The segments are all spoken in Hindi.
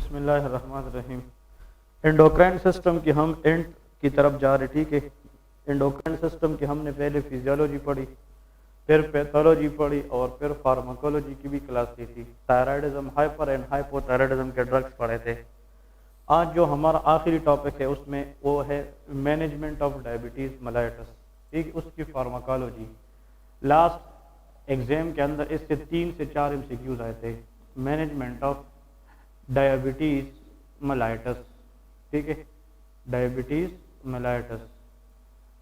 बिस्मिल्लाहिर्रहमानिर्रहीम। एंडोक्राइन सिस्टम की हम एंड की तरफ जा रहे, ठीक है। एंडोक्राइन सिस्टम की हमने पहले फिजियोलॉजी पढ़ी, फिर पैथोलॉजी पढ़ी और फिर फार्माकोलॉजी की भी क्लास ली थी। थायराइडिज्म, हाइपर एंड हाइपोथायराइडिज्म के ड्रग्स पढ़े थे। आज जो हमारा आखिरी टॉपिक है उसमें वो है मैनेजमेंट ऑफ डायबिटीज़ मेलाइटस, ठीक। उसकी फार्माकोलॉजी। लास्ट एग्जाम के अंदर इससे 3 से 4 MCQs आए थे। मैनेजमेंट ऑफ डायबिटीज़ मेलाइटस, ठीक है, डायबिटीज़ मेलाइटस।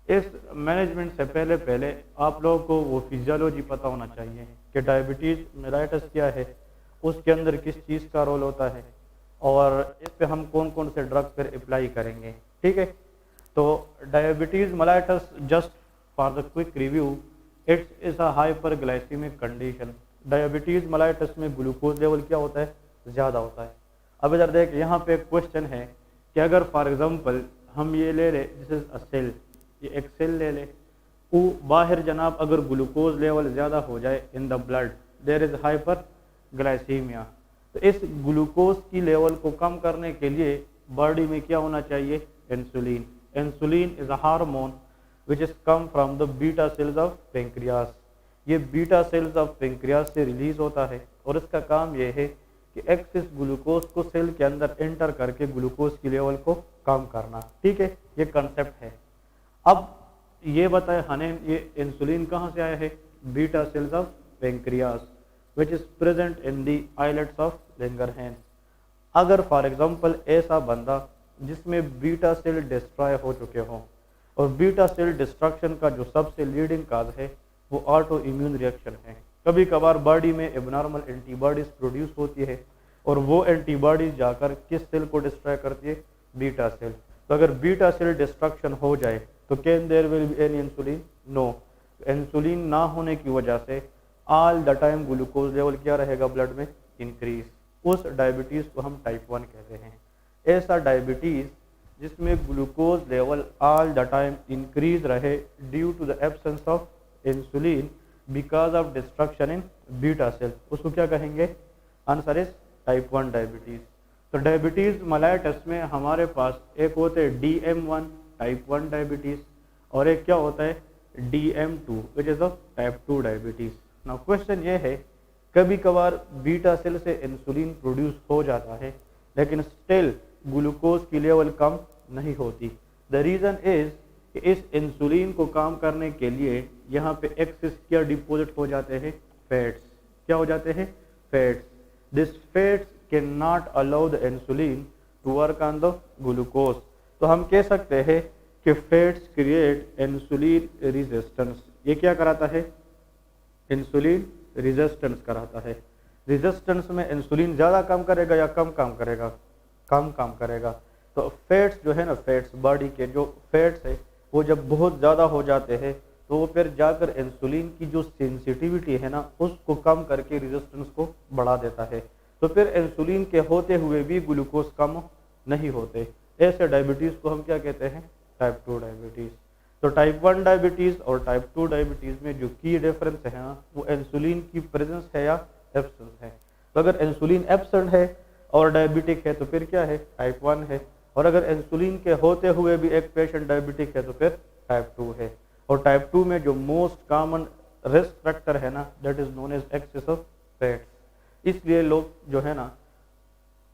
इस मैनेजमेंट से पहले आप लोगों को वो फिजियोलॉजी पता होना चाहिए कि डायबिटीज़ मेलाइटस क्या है, उसके अंदर किस चीज़ का रोल होता है और इस पे हम कौन कौन से ड्रग पर अप्लाई करेंगे, ठीक है। तो diabetes mellitus, just for the quick review, it's is a hyperglycaemic condition. Diabetes mellitus में ग्लूकोज लेवल क्या होता है, ज़्यादा होता है। अब इधर देख, यहाँ पे एक क्वेश्चन है कि अगर फॉर एग्जांपल हम ये ले ले, दिस इज अ सेल, ये एक सेल ले ले, वो बाहर जनाब अगर ग्लूकोज लेवल ज़्यादा हो जाए in the blood, there is hyperglycaemia. तो इस ग्लूकोज की लेवल को कम करने के लिए बॉडी में क्या होना चाहिए, insulin. Insulin is a hormone which is come from the beta cells of pancreas. ये बीटा सेल्स ऑफ पेंक्रियास से रिलीज होता है और इसका काम ये है कि एक्सेस ग्लूकोज को सेल के अंदर एंटर करके ग्लूकोज की लेवल को कम करना, ठीक है। ये कंसेप्ट है। अब ये बताए हमें, ये इंसुलिन कहाँ से आया है, beta cells of pancreas which is present in the islets of Langerhans. अगर फॉर एग्जांपल ऐसा बंदा जिसमें बीटा सेल डिस्ट्रॉय हो चुके हों, और बीटा सेल डिस्ट्रक्शन का जो सबसे लीडिंग काज है वो ऑटो इम्यून रिएक्शन है। कभी कभार बॉडी में एबनॉर्मल एंटीबॉडीज प्रोड्यूस होती है और वो एंटीबॉडीज जाकर किस सेल को डिस्ट्रॉय करती है, बीटा सेल। तो अगर बीटा सेल डिस्ट्रक्शन हो जाए तो can there will be any insulin, no. Insulin ना होने की वजह से all the time glucose level क्या रहेगा ब्लड में, इंक्रीज। उस डायबिटीज़ को हम टाइप 1 कहते हैं। ऐसा डायबिटीज़ जिसमें glucose level all the time increase रहे due to the absence of insulin because of destruction in beta cell, उसको क्या कहेंगे, आंसर इज टाइप 1 डायबिटीज़। तो डायबिटीज़ मेलाइटस में हमारे पास एक होते हैं DM1 टाइप 1 डायबिटीज़ और एक क्या होता है DM2 which is the type 2 diabetes. Now question ये है, कभी कभार बीटा सेल से इंसुलिन प्रोड्यूस हो जाता है लेकिन स्टिल ग्लूकोज की लेवल कम नहीं होती। द रीज़न इज़ कि इस इंसुलिन को काम करने के लिए यहाँ पे एक्सेस क्या डिपॉजिट हो जाते हैं, फैट्स। क्या हो जाते हैं, fats. This fats can not allow the insulin to work on the glucose. तो हम कह सकते हैं कि फैट्स क्रिएट इंसुलिन रेजिस्टेंस। ये क्या कराता है, इंसुलिन रेजिस्टेंस कराता है। रेजिस्टेंस में इंसुलिन ज़्यादा काम करेगा या कम काम करेगा, कम काम करेगा। तो फैट्स जो है ना, फैट्स बॉडी के जो फैट्स है वो जब बहुत ज़्यादा हो जाते हैं तो वो फिर जाकर इंसुलिन की जो सेंसिटिविटी है ना उसको कम करके रेजिस्टेंस को बढ़ा देता है। तो फिर इंसुलिन के होते हुए भी ग्लूकोज कम नहीं होते। ऐसे डायबिटीज़ को हम क्या कहते हैं, टाइप 2 डायबिटीज़। तो टाइप 1 डायबिटीज़ और टाइप 2 डायबिटीज़ में जो की डिफरेंस है ना वो इंसुलिन की प्रेजेंस है या एब्सेंस है। तो अगर इंसुलिन एब्सेंट है और डायबिटिक है तो फिर क्या है, टाइप 1 है। और अगर इंसुलिन के होते हुए भी एक पेशेंट डायबिटिक है तो फिर टाइप 2 है। और टाइप 2 में जो मोस्ट कॉमन रिस्क फैक्टर है ना, that is known as excess of fats. इसलिए लोग जो है ना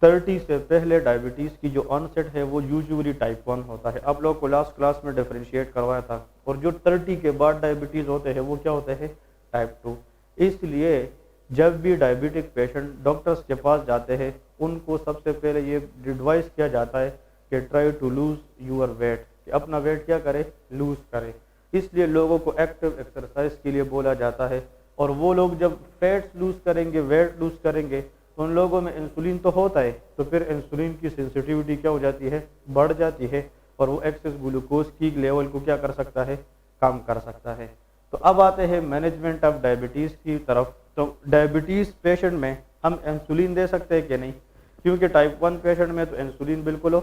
30 से पहले डायबिटीज़ की जो ऑनसेट है वो यूजुअली टाइप 1 होता है। आप लोग को लास्ट क्लास में डिफरेंशिएट करवाया था। और जो 30 के बाद डायबिटीज़ होते हैं वो क्या होते हैं, टाइप 2। इसलिए जब भी डायबिटिक पेशेंट डॉक्टर्स के पास जाते हैं उनको सबसे पहले ये एडवाइस किया जाता है कि try to lose your weight, कि अपना वेट क्या करे, लूज करे। इसलिए लोगों को एक्टिव एक्सरसाइज के लिए बोला जाता है। और वो लोग जब फैट्स लूज करेंगे, वेट लूज करेंगे, तो उन लोगों में इंसुलिन तो होता है तो फिर इंसुलिन की सेंसिटिविटी क्या हो जाती है, बढ़ जाती है और वो एक्सेस ग्लूकोज की लेवल को क्या कर सकता है, कम कर सकता है। तो अब आते हैं मैनेजमेंट ऑफ डायबिटीज़ की तरफ। तो डायबिटीज़ पेशेंट में हम इंसुलिन दे सकते हैं कि नहीं, क्योंकि टाइप 1 पेशेंट में तो इंसुलिन बिल्कुल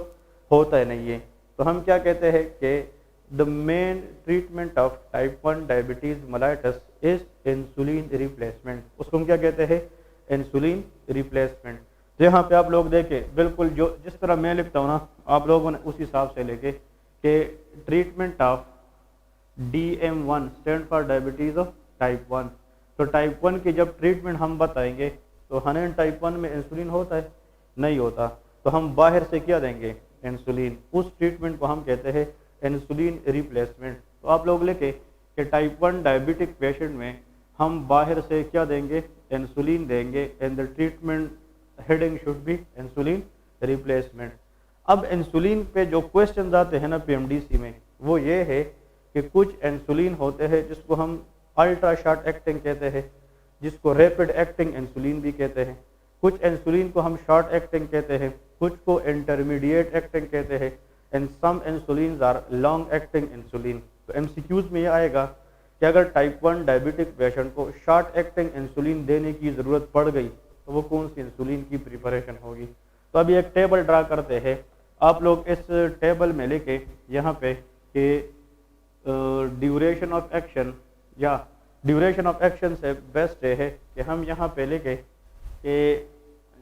होता ही नहीं है। तो हम क्या कहते हैं कि the main treatment of type 1 diabetes mellitus is insulin replacement. उसको हम क्या कहते हैं, इंसुलिन रिप्लेसमेंट। तो यहाँ पे आप लोग देखें बिल्कुल जो जिस तरह मैं लिखता हूँ ना, आप लोगों ने उस हिसाब से लेके कि treatment of DM1 stand for diabetes of type 1। तो टाइप 1 की जब ट्रीटमेंट हम बताएंगे तो हमें टाइप 1 में इंसुलिन होता है, नहीं होता, तो हम बाहर से क्या देंगे, इंसुलिन। उस ट्रीटमेंट को हम कहते हैं इंसुलिन रिप्लेसमेंट। तो आप लोग लेके कि टाइप 1 डायबिटिक पेशेंट में हम बाहर से क्या देंगे, इंसुलिन देंगे, and the treatment heading should be insulin replacement. अब इंसुलिन पे जो क्वेश्चन आते हैं ना PMDC में, वो ये है कि कुछ इंसुलिन होते हैं जिसको हम अल्ट्रा शॉर्ट एक्टिंग कहते हैं, जिसको रैपिड एक्टिंग इंसुलिन भी कहते हैं। कुछ इंसुलिन को हम शॉर्ट एक्टिंग कहते हैं, कुछ को इंटरमीडिएट एक्टिंग कहते हैं, and some insulin are long acting insulin. तो MCQs में ये आएगा कि अगर टाइप 1 डायबिटिक पेशेंट को शॉर्ट एक्टिंग इंसुलिन देने की ज़रूरत पड़ गई तो वो कौन सी इंसुलिन की प्रिपरेशन होगी। तो अभी एक टेबल ड्रा करते हैं, आप लोग इस टेबल में लेके यहाँ पे कि ड्यूरेशन ऑफ एक्शन या ड्यूरेशन ऑफ एक्शन से बेस्ट है कि हम यहाँ पे लेके कि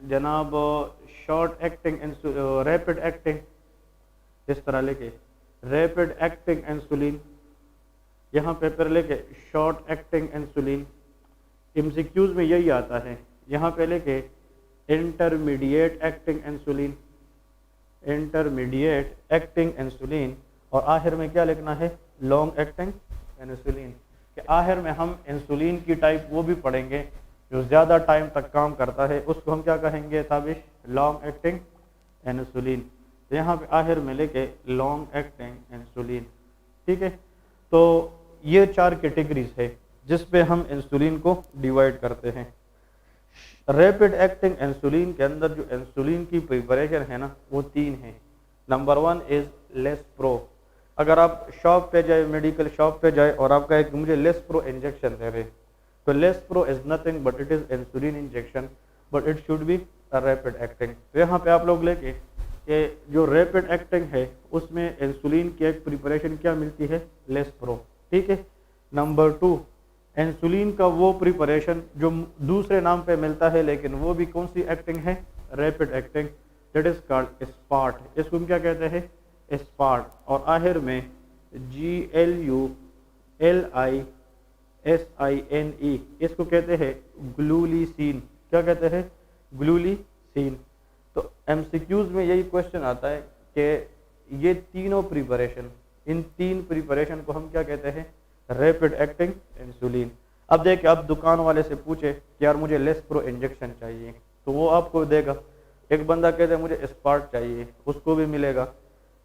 जनाब शॉर्ट एक्टिंग रैपिड एक्टिंग, इस तरह लेके रैपिड एक्टिंग इंसुलिन, यहाँ पे फिर लेके शॉर्ट एक्टिंग इंसुलिन। MCQs में यही आता है। यहाँ पे लेके intermediate acting insulin, intermediate acting insulin, और आखिर में क्या लिखना है, लॉन्ग एक्टिंग इंसुलिन। कि आखिर में हम इंसुलिन की टाइप वो भी पढ़ेंगे जो ज़्यादा टाइम तक काम करता है, उसको हम क्या कहेंगे ताबिश, लॉन्ग एक्टिंग इंसुलिन। तो यहाँ पे आखिर में लेके लॉन्ग एक्टिंग इंसुलिन। ठीक है, तो ये 4 कैटेगरीज है जिस पे हम इंसुलिन को डिवाइड करते हैं। रैपिड एक्टिंग इंसुलिन के अंदर जो इंसुलिन की प्रिपरेशन है ना, वो 3 है। Number 1 is lispro. अगर आप शॉप पे जाए, मेडिकल शॉप पे जाए और आप कहे कि मुझे लेस्प्रो इंजेक्शन दे रहे, तो lispro is nothing but it is insulin injection, but it should be rapid acting. तो यहाँ पे आप लोग लेके कि जो रैपिड एक्टिंग है उसमें इंसुलिन की एक प्रिपरेशन क्या मिलती है, लेस्प्रो। ठीक है। नंबर 2, इंसुलिन का वो प्रिपरेशन जो दूसरे नाम पे मिलता है लेकिन वो भी कौन सी एक्टिंग है, rapid acting, that is called aspart. इसको हम क्या कहते हैं, स्पार्ट। और आखिर में GLULISINE, इसको कहते हैं ग्लूलीसीन। क्या कहते हैं, ग्लूलीसीन। तो MCQs में यही क्वेश्चन आता है कि ये तीनों प्रिपरेशन, इन 3 प्रिपरेशन को हम क्या कहते हैं, रैपिड एक्टिंग इंसुलिन। अब देखिए, आप दुकान वाले से पूछे कि यार मुझे लेस्प्रो इंजेक्शन चाहिए, तो वो आपको देगा। एक बंदा कहते हैं मुझे स्पार्ट चाहिए, उसको भी मिलेगा।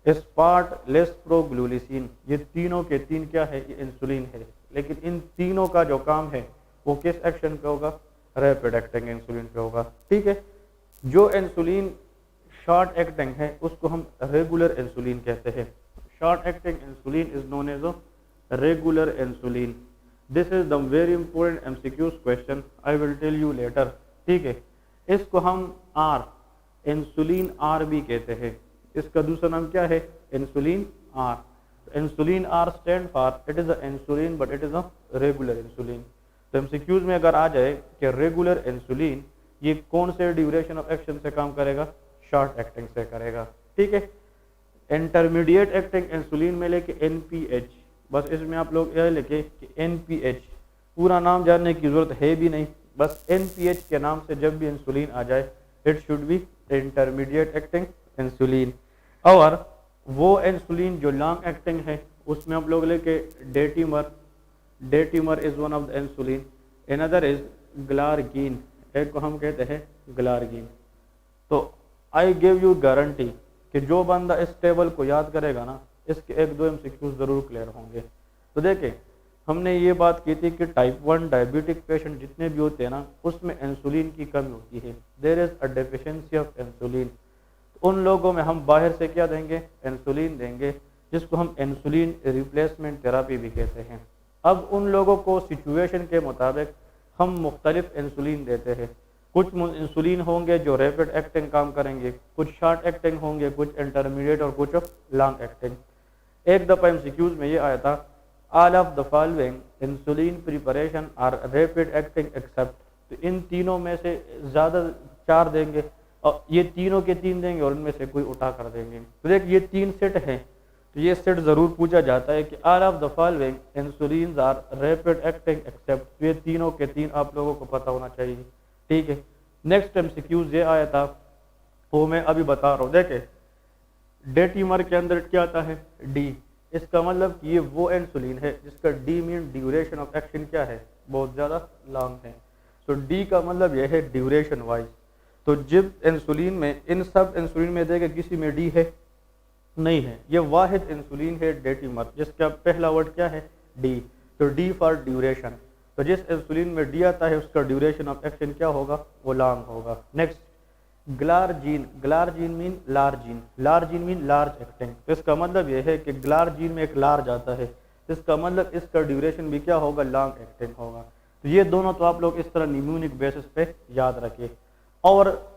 स्पार्ट, लेस्प्रो, ग्लूलीसिन, ये तीनों के 3 क्या है, ये इंसुलिन है। लेकिन इन तीनों का जो काम है वो किस एक्शन पे होगा, रैपिड एक्टिंग इंसुलिन पे होगा। ठीक है। जो इंसुलिन शॉर्ट एक्टिंग है उसको हम रेगुलर इंसुलिन कहते हैं। Short acting insulin is known as regular insulin. This is the very important MCQs question, I will tell you later. ठीक है। इसको हम इंसुलिन आर भी कहते हैं। इसका दूसरा नाम क्या है, insulin R. Insulin R stand for it is a insulin but it is a regular insulin. तो MCQs में अगर आ जाए कि रेगुलर इंसुलिन ये कौन से ड्यूरेशन ऑफ एक्शन से काम करेगा, शॉर्ट एक्टिंग से करेगा। ठीक है। इंटरमीडिएट एक्टिंग इंसुलिन में लेके NPH, बस इसमें आप लोग यह लिखे कि NPH, पूरा नाम जानने की जरूरत है भी नहीं, बस NPH के नाम से जब भी इंसुलिन आ जाए it should B intermediate acting insulin. और वो इंसुलिन जो लॉन्ग एक्टिंग है उसमें आप लोग लेके detemir, detemir is one of the insulin, another is glargine, एक को हम कहते हैं ग्लार्गिन। तो आई गिव यू गारंटी कि जो बंदा इस टेबल को याद करेगा ना, इसके 1-2 MCQs जरूर क्लियर होंगे। तो देखें, हमने ये बात की थी कि टाइप 1 डायबिटिक पेशेंट जितने भी होते हैं ना, उसमें इंसुलिन की कमी होती है, there is a deficiency of insulin. उन लोगों में हम बाहर से क्या देंगे, इंसुलिन देंगे, जिसको हम इंसुलिन रिप्लेसमेंट थेरापी भी कहते हैं। अब उन लोगों को सिचुएशन के मुताबिक हम मुख्तलिफ इंसुलिन देते हैं। कुछ इंसुलिन होंगे जो रैपिड एक्टिंग काम करेंगे, कुछ शॉर्ट एक्टिंग होंगे, कुछ इंटरमीडिएट और कुछ लॉन्ग एक्टिंग। एक दफ़ा MCQs में ये आया था, all of the following insulin preparation are rapid acting except. तो इन तीनों में से ज़्यादा 4 देंगे और ये तीनों के तीन देंगे और इनमें से कोई उठा कर देंगे। तो देख ये 3 सेट हैं, तो ये सेट ज़रूर पूछा जाता है कि are of the following insulin are rapid acting except, ये तीनों के तीन आप लोगों को पता होना चाहिए। ठीक है, नेक्स्ट एमसीक्यूज ये आया था वो मैं अभी बता रहा हूँ। देखे डेटीमर के अंदर क्या आता है, डी, इसका मतलब कि ये वो इंसुलिन है जिसका D mean duration of action क्या है, बहुत ज़्यादा लॉन्ग है। तो डी का मतलब यह है ड्यूरेशन वाइज। तो जब इंसुलिन में, इन सब इंसुलिन में देखे किसी में डी है नहीं है, ये वाहिद इंसुलिन है डेटीमर जिसका पहला वर्ड क्या है, डी। तो डी फॉर ड्यूरेशन, तो जिस इंसुलिन में डी आता है उसका ड्यूरेशन ऑफ एक्शन क्या होगा, वो लॉन्ग होगा। Next glargine, glargine mean largine, largine mean large acting. तो इसका मतलब यह है कि ग्लार्जीन में एक लार्ज आता है, इसका मतलब इसका ड्यूरेशन भी क्या होगा, लॉन्ग एक्टिंग होगा। तो ये दोनों तो आप लोग इस तरह न्यूमेरिक बेसिस पे याद रखिए। और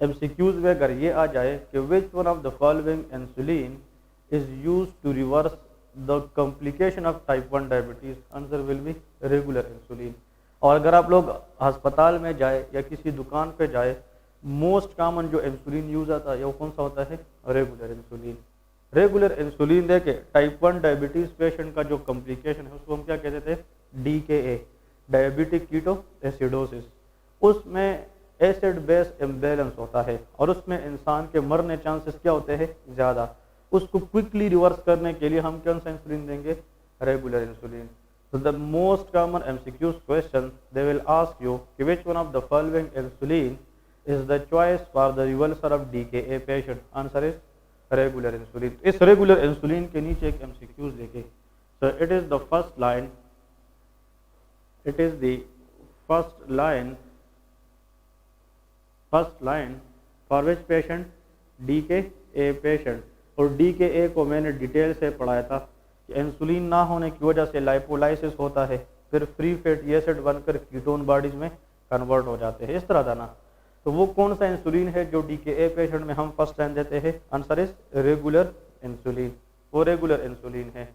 एमसीक्यूज में अगर ये आ जाए कि which one of the following insulin is use to reverse the complication of type 1 diabetes, answer will be regular insulin. और अगर आप लोग अस्पताल में जाए या किसी दुकान पे जाए, मोस्ट कॉमन जो इंसुलिन यूज आता है वो कौन सा होता है, रेगुलर इंसुलिन। रेगुलर इंसुलिन देके टाइप 1 डायबिटीज पेशेंट का जो कॉम्प्लिकेशन है उसको हम क्या कहते थे, DKA, डायबिटिक कीटो एसिडोसिस। उसमें एसिड बेस इम्बैलेंस होता है और उसमें इंसान के मरने चांसेस क्या होते हैं, ज़्यादा। उसको क्विकली रिवर्स करने के लिए हम कौन सा इंसुलिन देंगे, regular insulin. So the most common MCQ question they will ask you कि which one of the following insulin is the choice for the reversal of DKA patient, answer is regular insulin। इस regular insulin के नीचे एक MCQ देखें। So it is the first line, it is the first line for which patient, DKA patient। और DKA को मैंने डिटेल से पढ़ाया था कि इंसुलिन ना होने की वजह से लाइपोलाइसिस होता है, फिर फ्री फैटी एसिड बनकर कीटोन बॉडीज में कन्वर्ट हो जाते हैं, इस तरह था ना। तो वो कौन सा इंसुलिन है जो DKA पेशेंट में हम फर्स्ट लाइन देते हैं, आंसर इज रेगुलर इंसुलिन, वो रेगुलर इंसुलिन है।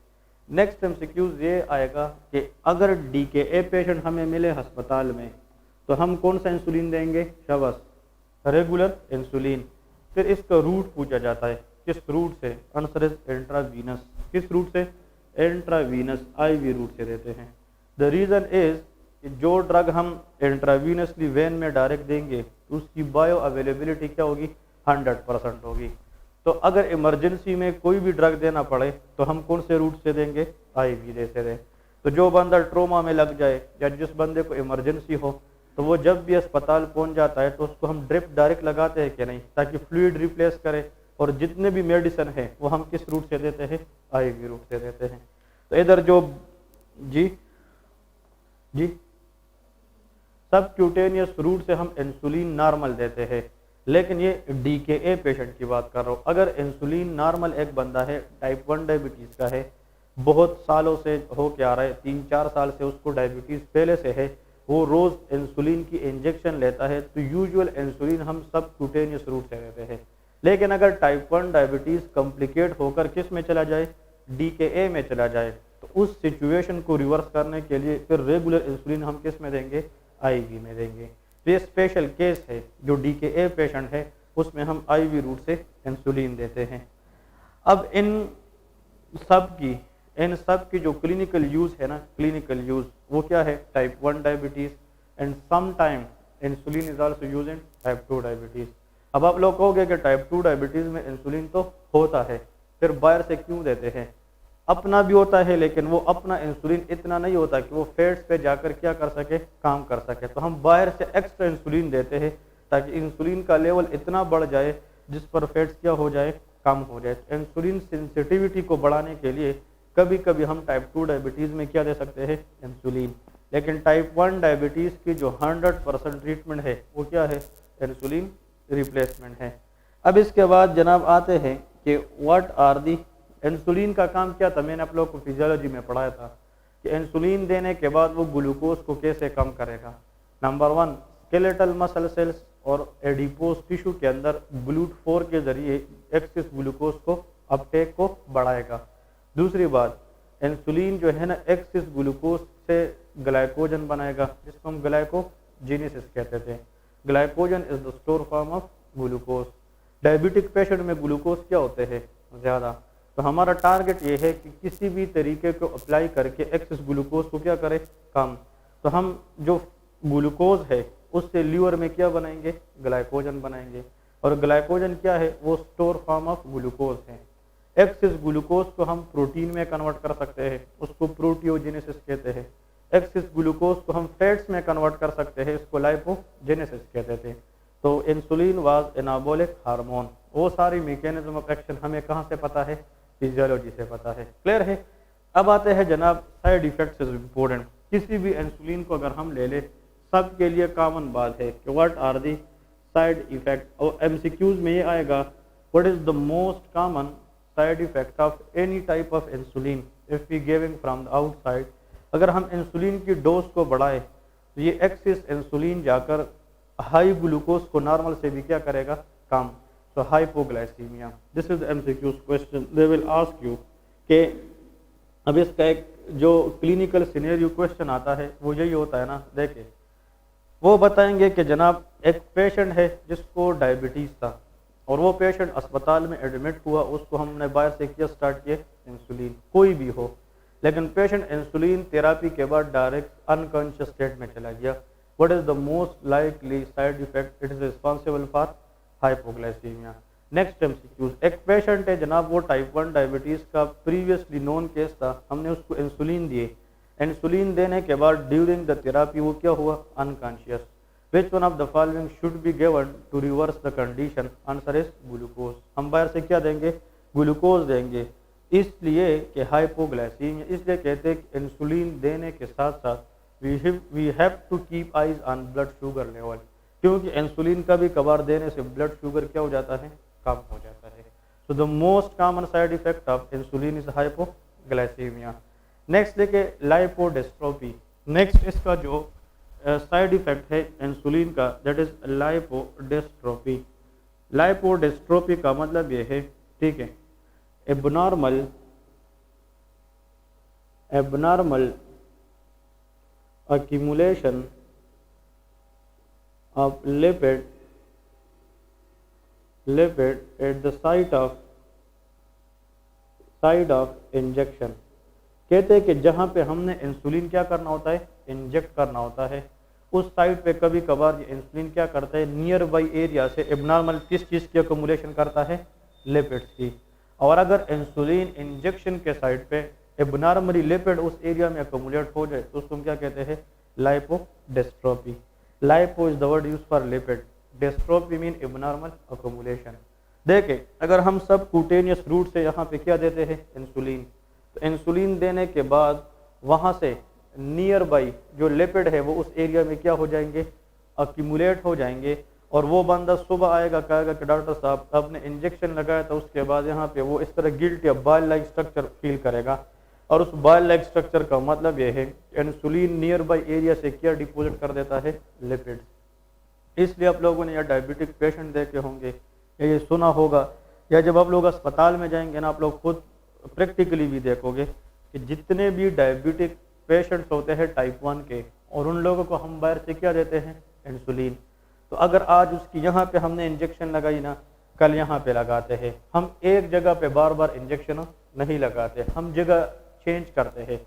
नेक्स्ट एमसीक्यूज ये आएगा कि अगर DKA पेशेंट हमें मिले अस्पताल में तो हम कौन सा इंसुलिन देंगे, शाबाश, रेगुलर इंसुलिन। फिर इसका रूट पूछा जाता है, किस रूट से, आंसर इज इंट्रावीनस। किस रूट से, इंट्रावीनस, IV रूट से देते हैं। द रीज़न इज जो ड्रग हम इंट्रावीनसली वेन में डायरेक्ट देंगे तो उसकी बायो अवेलेबिलिटी क्या होगी, 100% होगी। तो अगर इमरजेंसी में कोई भी ड्रग देना पड़े तो हम कौन से रूट से देंगे, IV देते दें। तो जो बंदा ट्रोमा में लग जाए या जिस बंदे को इमरजेंसी हो तो वो जब भी अस्पताल पहुंच जाता है तो उसको हम ड्रिप डायरेक्ट लगाते हैं कि नहीं, ताकि फ्लूइड रिप्लेस करे। और जितने भी मेडिसिन है वो हम किस रूट से देते हैं, IV रूट से देते हैं। तो इधर जो जी सब क्यूटेनियस रूट से हम इंसुलिन नॉर्मल देते हैं, लेकिन ये DKA पेशेंट की बात कर रहा हूँ। अगर इंसुलिन नॉर्मल एक बंदा है, टाइप 1 डायबिटीज़ का है, बहुत सालों से हो के आ रहा है, 3-4 साल से उसको डायबिटीज़ पहले से है, वो रोज़ इंसुलिन की इंजेक्शन लेता है, तो यूजुअल इंसुलिन हम सब क्यूटेनियस रूट से देते हैं। लेकिन अगर टाइप 1 डायबिटीज़ कॉम्प्लिकेट होकर किस में चला जाए, DKA में चला जाए, तो उस सिचुएशन को रिवर्स करने के लिए फिर रेगुलर इंसुलिन हम किस में देंगे, IV में देंगे। तो ये स्पेशल केस है, जो DKA पेशेंट है उसमें हम IV रूट से इंसुलिन देते हैं। अब इन सब की जो क्लिनिकल यूज़ है ना, क्लिनिकल यूज़ वो क्या है, type 1 diabetes and some time insulin is also use in type 2 diabetes. अब आप लोग कहोगे कि टाइप 2 डायबिटीज़ में इंसुलिन तो होता है, फिर बाहर से क्यों देते हैं। अपना भी होता है, लेकिन वो अपना इंसुलिन इतना नहीं होता कि वो फैट्स पे जाकर क्या कर सके, काम कर सके। तो हम बाहर से एक्स्ट्रा इंसुलिन देते हैं ताकि इंसुलिन का लेवल इतना बढ़ जाए जिस पर फैट्स क्या हो जाए, कम हो जाए। इंसुलिन सेंसिटिविटी को बढ़ाने के लिए कभी कभी हम टाइप 2 डायबिटीज़ में क्या दे सकते हैं, इंसुलिन। लेकिन टाइप 1 डायबिटीज़ की जो 100% ट्रीटमेंट है वो क्या है, इंसुलिन रिप्लेसमेंट है। अब इसके बाद जनाब आते हैं कि व्हाट आर दी, इंसुलिन का काम क्या था, मैंने आप लोगों को फिजियोलॉजी में पढ़ाया था कि इंसुलिन देने के बाद वो ग्लूकोज को कैसे कम करेगा। नंबर 1, स्केलेटल मसल सेल्स और एडिपोज टिश्यू के अंदर GLUT4 के जरिए एक्सेस ग्लूकोज को अपटेक को बढ़ाएगा। दूसरी बात, इंसुलिन जो है ना एक्सेस ग्लूकोज से ग्लाइकोजन बनाएगा, जिसको हम ग्लाइकोजेनेसिस कहते थे। Glycogen is the store form of glucose. Diabetic patient में ग्लूकोज क्या होते हैं, ज़्यादा। तो हमारा टारगेट ये है कि किसी भी तरीके को अप्लाई करके एक्सेस ग्लूकोज को क्या करें, कम। तो हम जो ग्लूकोज है उससे लीवर में क्या बनाएंगे, ग्लाइकोजन बनाएंगे। और ग्लाइकोजन क्या है, वो स्टोर फॉर्म ऑफ ग्लूकोज है। एक्सेस ग्लूकोज को हम प्रोटीन में कन्वर्ट कर सकते हैं, उसको प्रोटियोजेनेसिस कहते हैं। एक्सेस ग्लूकोज को हम फैट्स में कन्वर्ट कर सकते हैं, इसको लाइपोजेनेसिस कहते थे। तो इंसुलिन वाज एनाबोलिक हार्मोन। वो सारी मैकेनिज्म ऑफ एक्शन हमें कहाँ से पता है, फिजियोलॉजी से पता है। क्लियर है। अब आते हैं जनाब साइड इफेक्ट्स इज इम्पोर्टेंट। किसी भी इंसुलिन को अगर हम ले ले, सबके लिए कॉमन बात है कि what are the side effect. और एमसीक्यूज में ये आएगा, what is the most common side effect of any type of insulin if we giving from the outside. अगर हम इंसुलिन की डोज को बढ़ाए तो ये एक्सेस इंसुलिन जाकर हाई ग्लूकोज को नॉर्मल से भी क्या करेगा, कम। तो hypoglycaemia, this is the MCQs question. They will ask you कि अब इसका एक जो क्लिनिकल सिनेरियो क्वेश्चन आता है वो यही होता है ना। देखिए वो बताएंगे कि जनाब एक पेशेंट है जिसको डायबिटीज़ था और वो पेशेंट अस्पताल में एडमिट हुआ, उसको हमने बाहर से किया स्टार्ट किए इंसुलिन, कोई भी हो। लेकिन पेशेंट इंसुलिन थेरापी के बाद डायरेक्ट अनकॉन्शियस स्टेट में चला गया। What is the most likely side effect, it is responsible for hypoglycaemia. Next MCQs, एक पेशेंट है जनाब, वो टाइप 1 डायबिटीज़ का प्रीवियसली नोन केस था, हमने उसको इंसुलिन दिए। इंसुलिन देने के बाद ड्यूरिंग द थेरापी वो क्या हुआ, unconscious. Which one of the following should be given to reverse the condition, answer is glucose. हम बाहर से क्या देंगे, ग्लूकोज देंगे। इसलिए कि हाइपोग्लाइसीमिया, इसलिए कहते हैं कि इंसुलिन देने के साथ साथ we have to keep eyes on blood sugar level, क्योंकि इंसुलिन का भी कबार देने से ब्लड शुगर क्या हो जाता है, कम हो जाता है। So the most common side effect of insulin is hypoglycaemia. Next देखिए लाइपोडिस्ट्रोफी। नेक्स्ट इसका जो साइड इफेक्ट है इंसुलिन का, दैट इज लाइपोडिस्ट्रोफी। लाइपोडिस्ट्रोफी का मतलब ये है, ठीक है, abnormal accumulation of lipid at the site of injection। कहते हैं कि जहाँ पे हमने इंसुलिन क्या करना होता है, इंजेक्ट करना होता है, उस साइड पे कभी कभार ये इंसुलिन क्या करता है, नियर बाई एरिया से एबनॉर्मल किस चीज़ की अकोमुलेशन करता है, लिपिड्स की। और अगर इंसुलिन इंजेक्शन के साइड पे एबनॉर्मली लिपिड उस एरिया में अकोमुलेट हो जाए तो उसको हम क्या कहते हैं, lipodystrophy. Lipo is the word use for lipid, dystrophy mean abnormal accumulation. देखें अगर हम सब क्यूटेनियस रूट से यहाँ पे क्या देते हैं, इंसुलिन, तो इंसुलिन देने के बाद वहाँ से नियर बाई जो लिपिड है वो उस एरिया में क्या हो जाएंगे, अक्यूमुलेट हो जाएंगे। और वो बंदा सुबह आएगा, कहेगा कि डॉक्टर साहब आपने इंजेक्शन लगाया था, उसके बाद यहाँ पे वो इस तरह गिल्ट या बॉल लाइक स्ट्रक्चर फील करेगा। और उस बॉल लाइक स्ट्रक्चर का मतलब ये है इंसुलिन नियर बाई एरिया से क्या डिपोजिट कर देता है, लिपिड। इसलिए आप लोगों ने या डायबिटिक पेशेंट देखे होंगे या ये सुना होगा, या जब आप लोग अस्पताल में जाएंगे ना, आप लोग खुद प्रैक्टिकली भी देखोगे कि जितने भी डायबिटिक पेशेंट्स होते हैं टाइप 1 के, और उन लोगों को हम बाहर से क्या देते हैं, इंसुलिन। तो अगर आज उसकी यहाँ पे हमने इंजेक्शन लगाई ना, कल यहाँ पे लगाते हैं। हम एक जगह पे बार बार इंजेक्शन नहीं लगाते, हम जगह चेंज करते हैं।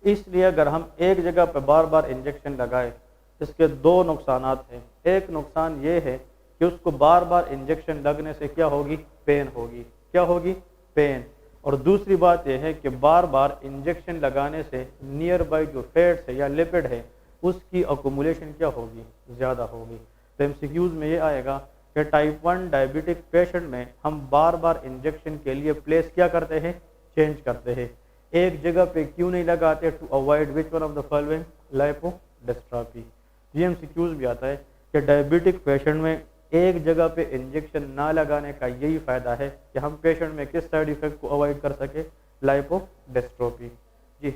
इसलिए अगर हम एक जगह पे बार बार इंजेक्शन लगाए, इसके दो नुकसानात हैं। एक नुकसान ये है कि उसको बार बार इंजेक्शन लगने से क्या होगी, पेन होगी। क्या होगी, पेन। और दूसरी बात यह है कि बार बार इंजेक्शन लगाने से नियर बाई जो फैट्स है या लिपिड है उसकी अकोमुलेशन क्या होगी, ज़्यादा होगी। तो एमसीक्यूज में ये आएगा कि टाइप 1 डायबिटिक पेशेंट में हम बार बार इंजेक्शन के लिए प्लेस क्या करते हैं, चेंज करते हैं। एक जगह पे क्यों नहीं लगाते, to avoid which one of the following, lipodystrophy. ये एमसीक्यूज भी आता है कि डायबिटिक पेशेंट में एक जगह पे इंजेक्शन ना लगाने का यही फायदा है कि हम पेशेंट में किस साइड इफेक्ट को अवॉइड कर सके, लाइपोडिस्ट्रोफी। जी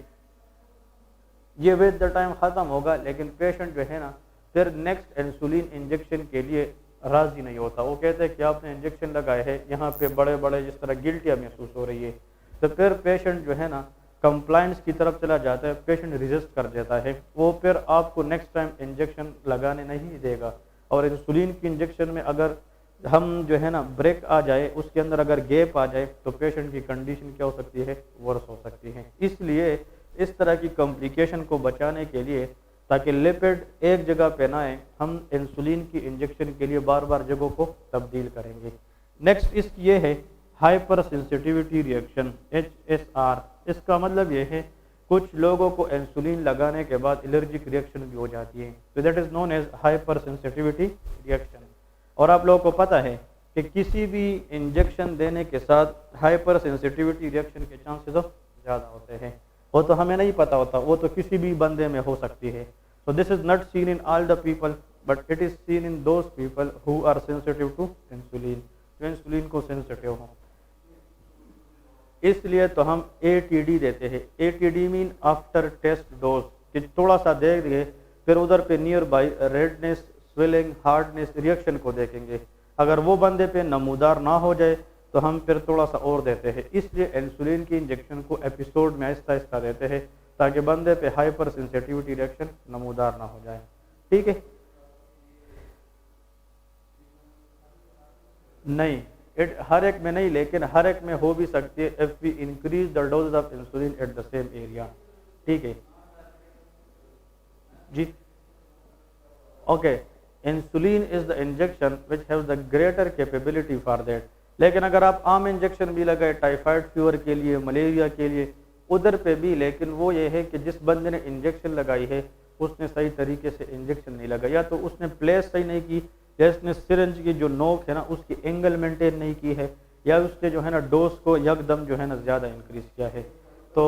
ये विद द टाइम ख़त्म होगा, लेकिन पेशेंट जो है ना फिर नेक्स्ट इंसुलिन इंजेक्शन के लिए राज़ी नहीं होता। वो कहते हैं कि आपने इंजेक्शन लगाए हैं, यहाँ पे बड़े बड़े जिस तरह गिल्टियाँ महसूस हो रही है, तो फिर पेशेंट जो है ना कंप्लाइंस की तरफ चला जाता है, पेशेंट रिजिस्ट कर देता है, वो फिर आपको नेक्स्ट टाइम इंजेक्शन लगाने नहीं देगा। और इंसुलिन की इंजेक्शन में अगर हम जो है ना ब्रेक आ जाए, उसके अंदर अगर गैप आ जाए तो पेशेंट की कंडीशन क्या हो सकती है, वर्स हो सकती है। इसलिए इस तरह की कॉम्प्लिकेशन को बचाने के लिए, ताकि लिपिड एक जगह पे ना आए, हम इंसुलिन की इंजेक्शन के लिए बार बार जगहों को तब्दील करेंगे। नेक्स्ट इस ये है हाइपर सेंसिटिविटी रिएक्शन, HSR। इसका मतलब ये है कुछ लोगों को इंसुलिन लगाने के बाद एलर्जिक रिएक्शन भी हो जाती है, तो that is known as hypersensitivity reaction. और आप लोगों को पता है कि किसी भी इंजेक्शन देने के साथ हाइपर सेंसिटिविटी रिएक्शन के चांसेस ज़्यादा होते हैं। वो तो हमें नहीं पता होता, वो तो किसी भी बंदे में हो सकती है। So this is not seen in all the people, but it is seen in those people who are sensitive to insulin, जो इंसुलिन को सेंसिटिव हो। इसलिए तो हम ATD देते हैं। ATD mean after test dose, कि थोड़ा सा दे दिए, फिर उधर पे nearby redness, swelling, hardness reaction को देखेंगे। अगर वो बंदे पे नमूदार ना हो जाए तो हम फिर थोड़ा सा और देते हैं। इसलिए इंसुलिन की इंजेक्शन को एपिसोड में आहिस्ता आहिस्ता देते हैं, ताकि बंदे पे हाइपर सेंसिटिविटी रिएक्शन नमूदार ना हो जाए। ठीक है, नहीं हर एक में नहीं, लेकिन हर एक में हो भी सकती है if we increase the dose of insulin at the same area. ठीक है जी, okay. Insulin is the injection which have the greater capability for that. लेकिन अगर आप आम इंजेक्शन भी लगाए टाइफाइड फीवर के लिए, मलेरिया के लिए, उधर पे भी, लेकिन वो ये है कि जिस बंदे ने इंजेक्शन लगाई है उसने सही तरीके से इंजेक्शन नहीं लगाया, या तो उसने प्लेस सही नहीं की, या उसने सिरिंज की जो नोक है ना उसकी एंगल मेंटेन नहीं की है, या उसने जो है ना डोज को यकदम जो है ना ज़्यादा इंक्रीज किया है, तो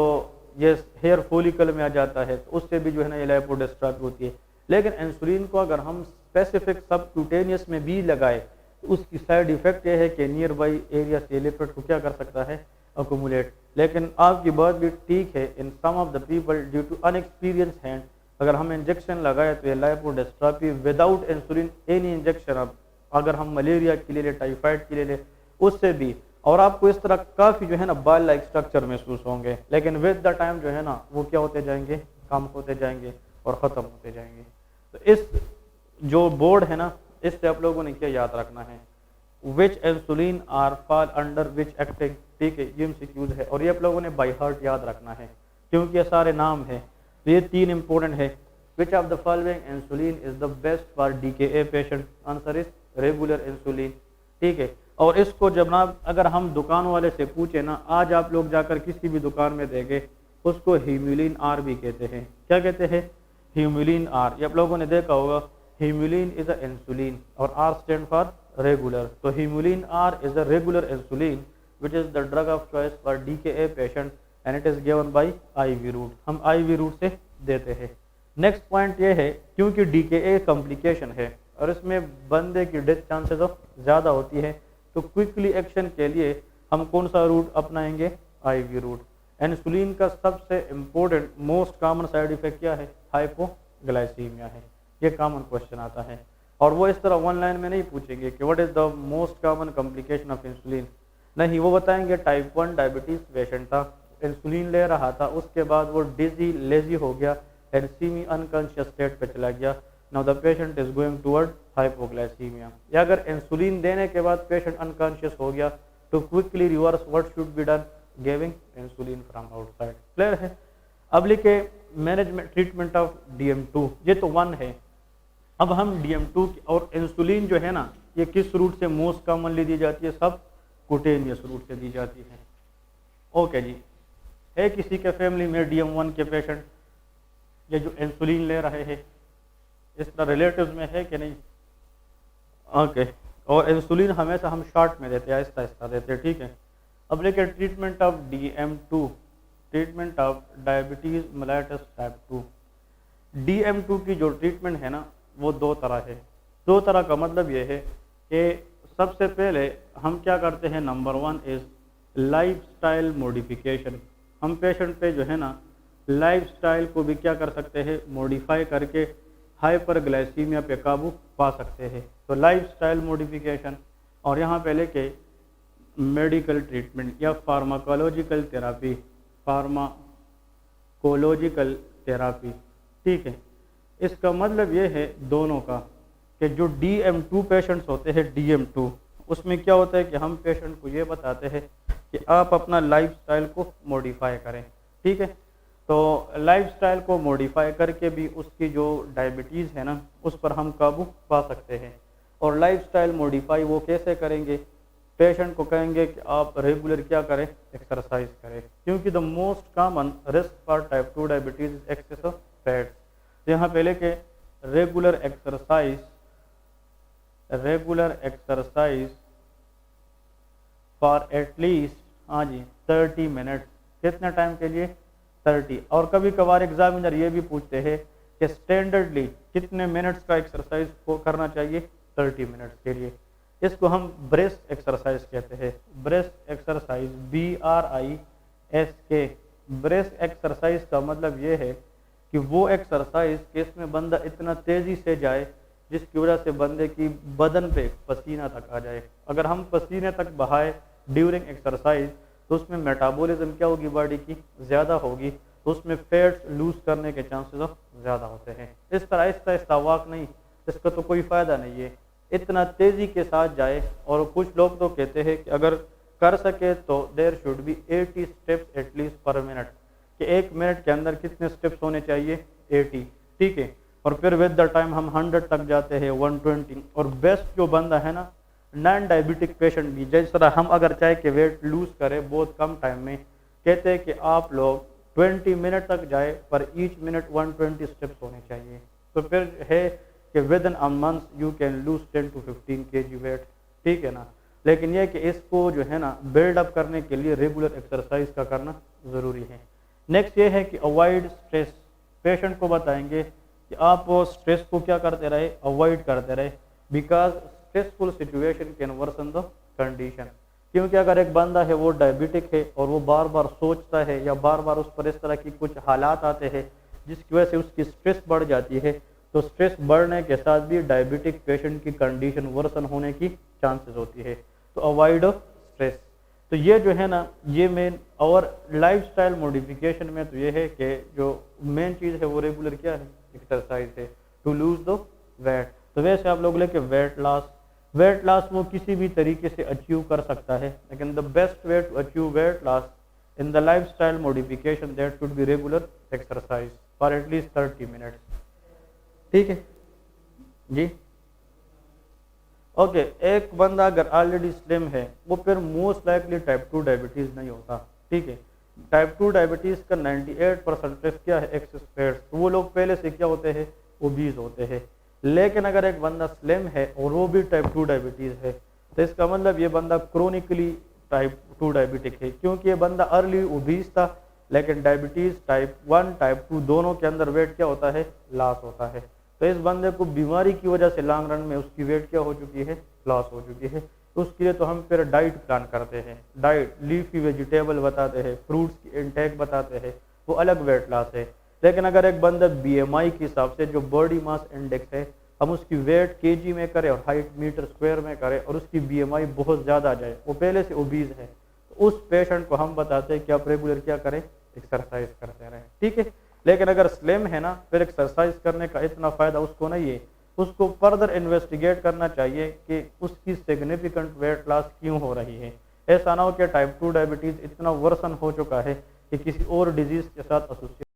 ये हेयर फॉलिकल में आ जाता है, तो उससे भी जो है ना ये लिपोडिस्ट्रॉफी होती है। लेकिन इंसुलिन को अगर हम स्पेसिफिक सबक्यूटेनियस में भी लगाए तो उसकी साइड इफेक्ट ये है कि नियर बाई एरिया से लिपिड को क्या कर सकता है, अकोमुलेट। लेकिन आपकी बात भी ठीक है, in some of the people due to unexperience hand, अगर हम इंजेक्शन लगाए तो ये lipodystrophy without insulin any injection, अब अगर हम मलेरिया के लिए, टाइफाइड के लिए, उससे भी, और आपको इस तरह काफ़ी जो है ना बाल लाइक स्ट्रक्चर महसूस होंगे, लेकिन विद द टाइम जो है ना वो क्या होते जाएंगे, कम होते जाएंगे और ख़त्म होते जाएंगे। तो इस जो बोर्ड है ना, इससे आप लोगों ने क्या याद रखना है, which insulin are fall under which acting. ठीक है, ये MCQs है और ये आप लोगों ने बाई हार्ट याद रखना है, क्योंकि ये सारे नाम है। तो ये 3 इंपॉर्टेंट है। Which of the following insulin is the best for DKA patient? Answer is regular insulin. ठीक है, और इसको जनाब अगर हम दुकान वाले से पूछे ना, आज आप लोग जाकर किसी भी दुकान में देंगे, उसको ह्यूमुलिन आर भी कहते हैं। क्या कहते हैं? Humulin R. ये आप लोगों ने देखा होगा, ह्यूमुलिन इज अ इंसुलिन और आर स्टैंड फॉर रेगुलर। तो Humulin R is a regular insulin which is the drug of choice for DKA patient and it is given by IV route। हम IV route से देते हैं। नेक्स्ट पॉइंट ये है, क्योंकि DKA कॉम्प्लिकेशन है और इसमें बंदे की डेथ चांसेस ज़्यादा होती है, तो क्विकली एक्शन के लिए हम कौन सा रूट अपनाएंगे? IV root. इंसुलिन का सबसे important most common side effect क्या है? हाइपोग्लाइसीमिया है। ये कॉमन क्वेश्चन आता है और वो इस तरह वन लाइन में नहीं पूछेंगे कि what is the most common complication of insulin, नहीं, वो बताएंगे टाइप 1 डायबिटीज पेशेंट था, इंसुलिन ले रहा था, उसके बाद वो डिजी लेजी हो गया एंड सेमी अनकॉन्शियस स्टेट पे चला गया। Now the patient is going toward hypoglycaemia. या अगर इंसुलिन देने के बाद पेशेंट अनकॉन्शियस हो गया तो quickly reverse what should be done? Giving insulin from outside. Clear है? अब लिखे मैनेजमेंट ट्रीटमेंट ऑफ DM2। ये तो 1 है। अब हम DM2 और इंसुलिन जो है ना, ये किस रूट से मोस्ट कॉमनली दी जाती है? सब कुटेनियस रूट से दी जाती है। ओके जी, है किसी के फैमिली में DM1 के पेशेंट, ये जो इंसुलिन ले रहे हैं, इस तरह रिलेटिव्स में है कि नहीं? ओके, और इंसुलिन हमेशा हम शॉर्ट में देते हैं, आहिस्ता आहिस्ता देते हैं। ठीक है, अब लेके treatment of DM2, treatment of diabetes mellitus type 2। DM2 की जो ट्रीटमेंट है ना, वो 2 तरह है। 2 तरह का मतलब ये है कि सबसे पहले हम क्या करते हैं, नंबर 1 इज लाइफस्टाइल मॉडिफिकेशन। हम पेशेंट पे जो है ना लाइफस्टाइल को भी क्या कर सकते हैं, मॉडिफाई करके हाइपरग्लाइसीमिया पे काबू पा सकते हैं। तो लाइफस्टाइल मॉडिफिकेशन, और यहाँ पे लेके मेडिकल ट्रीटमेंट या फार्माकोलॉजिकल थेरापी, फार्माकोलॉजिकल थेरापी। ठीक है, इसका मतलब ये है दोनों का कि जो DM2 पेशेंट्स होते हैं, DM2 उसमें क्या होता है कि हम पेशेंट को ये बताते हैं कि आप अपना लाइफस्टाइल को मॉडिफाई करें, ठीक है। तो लाइफस्टाइल को मॉडिफाई करके भी उसकी जो डायबिटीज़ है ना उस पर हम काबू पा सकते हैं। और लाइफस्टाइल मॉडिफाई वो कैसे करेंगे, पेशेंट को कहेंगे कि आप रेगुलर क्या करें, एक्सरसाइज करें, क्योंकि the most common risk for type 2 diabetes is excess of fats. यहाँ पे लेके रेगुलर एक्सरसाइज फॉर एटलीस्ट, हाँ जी, 30 मिनट। कितने टाइम के लिए, 30। और कभी कभार एग्जामिनर ये भी पूछते हैं कि स्टैंडर्डली कितने मिनट्स का एक्सरसाइज को करना चाहिए, 30 मिनट्स के लिए। इसको हम ब्रेस्ट एक्सरसाइज कहते हैं, breast exercise, BRISK। Breast exercise का मतलब ये है कि वो एक्सरसाइज कि इसमें बंदा इतना तेजी से जाए जिसकी वजह से बंदे की बदन पे पसीना तक आ जाए। अगर हम पसीने तक बहाए ड्यूरिंग एक्सरसाइज तो उसमें मेटाबॉलिज्म क्या होगी, बॉडी की ज़्यादा होगी, तो उसमें फैट्स लूज करने के चांसेस ज़्यादा होते हैं। इस तरह आहिस्ता वॉक नहीं, इसका तो कोई फ़ायदा नहीं है, इतना तेज़ी के साथ जाए। और कुछ लोग तो कहते हैं कि अगर कर सके तो there should be 80 steps at least per minute, कि 1 मिनट के अंदर कितने स्टेप्स होने चाहिए, 80, ठीक है। और फिर विद द टाइम हम 100 तक जाते हैं, 120। और बेस्ट जो बंदा है ना, नॉन डायबिटिक पेशेंट भी, जिस तरह हम अगर चाहे कि वेट लूज करें बहुत कम टाइम में, कहते हैं कि आप लोग 20 मिनट तक जाए पर ईच मिनट 120 स्टेप्स होने चाहिए। तो फिर है कि within a month you can lose 10 to 15 kg weight, ठीक है ना। लेकिन यह कि इसको जो है ना बिल्ड अप करने के लिए रेगुलर एक्सरसाइज का करना ज़रूरी है। नेक्स्ट ये है कि अवॉइड स्ट्रेस। पेशेंट को बताएंगे कि आप स्ट्रेस को क्या करते रहे, अवॉइड करते रहे, because stressful situation can worsen the condition. क्योंकि अगर एक बंदा है वो डायबिटिक है और वो बार बार सोचता है या बार बार उस पर इस तरह की कुछ हालात आते हैं जिसकी वजह से उसकी स्ट्रेस बढ़ जाती है, तो स्ट्रेस बढ़ने के साथ भी डायबिटिक पेशेंट की कंडीशन वर्सन होने की चांसेस होती है। तो अवॉइड स्ट्रेस। तो ये जो है ना ये मेन। और लाइफस्टाइल मॉडिफिकेशन में तो ये है कि जो मेन चीज़ है वो रेगुलर क्या है, एक्सरसाइज है, टू लूज द वेट। तो वैसे आप लोग लेके वेट लॉस वो किसी भी तरीके से अचीव कर सकता है, लेकिन the best way to achieve weight loss in the lifestyle modification that should be regular exercise for at least 30 minutes, ठीक है जी। ओके, एक बंदा अगर ऑलरेडी स्लिम है वो फिर मोस्ट लाइकली टाइप 2 डायबिटीज़ नहीं होता, ठीक है। टाइप 2 डायबिटीज़ का 98% रिस्क क्या है, एक्सेस फैट्स। तो वो लोग पहले से क्या होते हैं, ओबीज होते हैं। लेकिन अगर एक बंदा स्लिम है और वो भी टाइप 2 डायबिटीज़ है तो इसका मतलब ये बंदा क्रोनिकली टाइप 2 डायबिटिक है, क्योंकि ये बंदा अर्ली ओबीज था लेकिन डायबिटीज़ टाइप 1 टाइप 2 दोनों के अंदर वेट क्या होता है, लॉस होता है। तो इस बंदे को बीमारी की वजह से लॉन्ग रन में उसकी वेट क्या हो चुकी है, लॉस हो चुकी है। तो उसके लिए तो हम फिर डाइट प्लान करते हैं, डाइट लीफी वेजिटेबल बताते हैं, फ्रूट्स की इंटेक बताते हैं, वो अलग वेट लॉस है। लेकिन अगर एक बंदा BMI के हिसाब से जो बॉडी मास इंडेक्स है हम उसकी वेट केजी में करें और हाइट मीटर स्क्वायर में करें और उसकी BMI बहुत ज़्यादा आ जाए, वो पहले से ओबीज है, तो उस पेशेंट को हम बताते हैं कि आप रेगुलर क्या करें, एक्सरसाइज करते रहें, ठीक है। लेकिन अगर स्लिम है ना फिर एक्सरसाइज करने का इतना फ़ायदा उसको नहीं है, उसको फर्दर इन्वेस्टिगेट करना चाहिए कि उसकी सिग्निफिकेंट वेट लॉस क्यों हो रही है। ऐसा ना हो कि टाइप 2 डायबिटीज़ इतना वर्सन हो चुका है कि किसी और डिजीज़ के साथ एसोसिएट